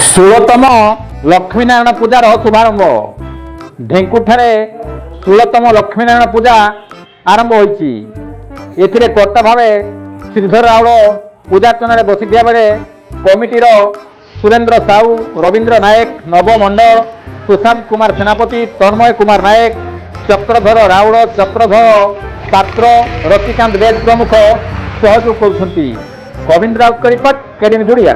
षोलतम लक्ष्मीनारायण पूजार शुभारंभ ढेंकुठारे 16तम लक्ष्मीनारायण पूजा आरंभ होती। एथिरे कर्ता भाव श्रीधर राउल पूजार्चन बसिथिया बेले कमिटीर सुरेंद्र साहू, रवींद्र नायक, नव मंडल, सुशांत कुमार सेनापति, तन्मय कुमार नायक, चक्रधर राउल, चक्रधर पात्र, रतिकांत बेद प्रमुख सहयोग कर। Govind Raut report, KDN media.